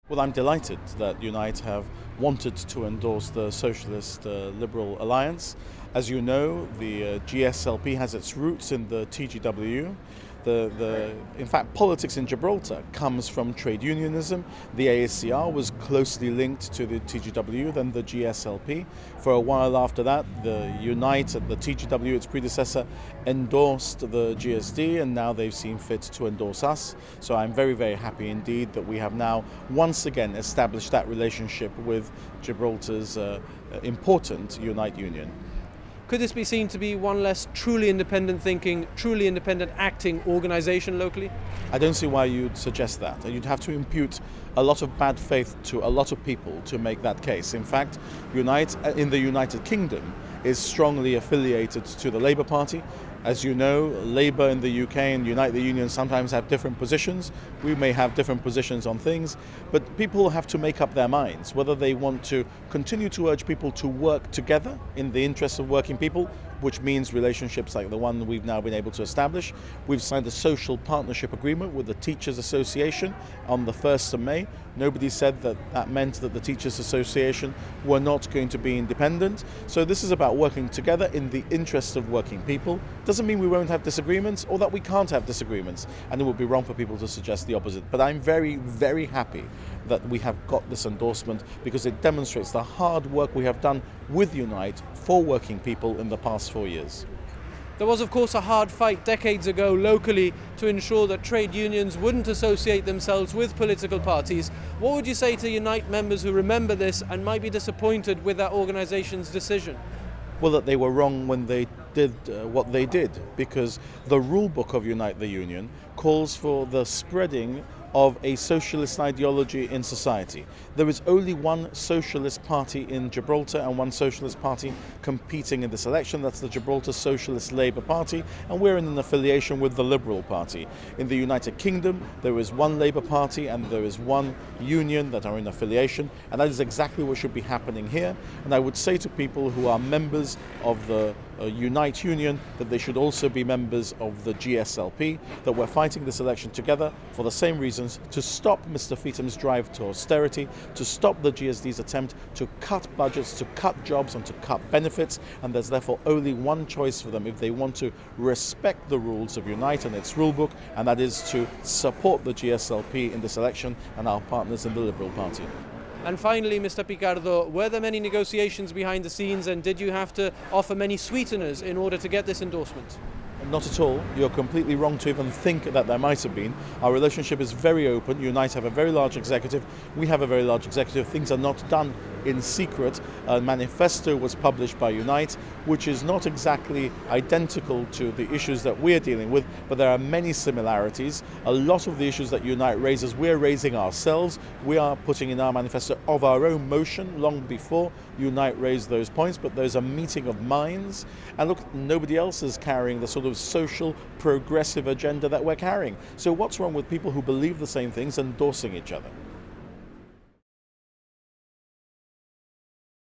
Well, I'm delighted that Unite have wanted to endorse the Socialist-Liberal Alliance. As you know, the GSLP has its roots in the TGW. In fact, politics in Gibraltar comes from trade unionism. The AACR was closely linked to the TGW, then the GSLP. For a while after that, the Unite, the TGW, its predecessor, endorsed the GSD, and now they've seen fit to endorse us. So I'm very, very happy indeed that we have now once again established that relationship with Gibraltar's important Unite Union. Could this be seen to be one less truly independent thinking, truly independent acting organisation locally? I don't see why you'd suggest that. You'd have to impute a lot of bad faith to a lot of people to make that case. In fact, Unite in the United Kingdom is strongly affiliated to the Labour Party. As you know, Labour in the UK and Unite the Union sometimes have different positions. We may have different positions on things, but people have to make up their minds whether they want to continue to urge people to work together in the interests of working people, which means relationships like the one we've now been able to establish. We've signed a social partnership agreement with the Teachers Association on the 1st of May. Nobody said that that meant that the Teachers Association were not going to be independent. So this is about working together in the interests of working people. Doesn't mean we won't have disagreements or that we can't have disagreements, and it would be wrong for people to suggest the opposite. But I'm very, very happy that we have got this endorsement because it demonstrates the hard work we have done with Unite for working people in the past 4 years. There was, of course, a hard fight decades ago locally to ensure that trade unions wouldn't associate themselves with political parties. What would you say to Unite members who remember this and might be disappointed with that organisation's decision? Well, that they were wrong when they did what they did, because the rule book of Unite the Union calls for the spreading of a socialist ideology in society. There is only one socialist party in Gibraltar and one socialist party competing in this election. That's the Gibraltar Socialist Labour Party, and we're in an affiliation with the Liberal Party. In the United Kingdom, there is one Labour Party and there is one union that are in affiliation, and that is exactly what should be happening here. And I would say to people who are members of the Unite Union that they should also be members of the GSLP, that we're fighting this election together for the same reasons: to stop Mr. Feetham's drive to austerity, to stop the GSD's attempt to cut budgets, to cut jobs and to cut benefits, and there's therefore only one choice for them if they want to respect the rules of Unite and its rulebook, and that is to support the GSLP in this election and our partners in the Liberal Party. And finally, Mr. Picardo, were there many negotiations behind the scenes, and did you have to offer many sweeteners in order to get this endorsement? Not at all. You're completely wrong to even think that there might have been. Our relationship is very open. Unite have a very large executive. We have a very large executive. Things are not done in secret. A manifesto was published by Unite, which is not exactly identical to the issues that we're dealing with, but there are many similarities. A lot of the issues that Unite raises, we're raising ourselves. We are putting in our manifesto of our own motion long before Unite raised those points, but there's a meeting of minds. And look, nobody else is carrying the sort of social progressive agenda that we're carrying. So what's wrong with people who believe the same things endorsing each other?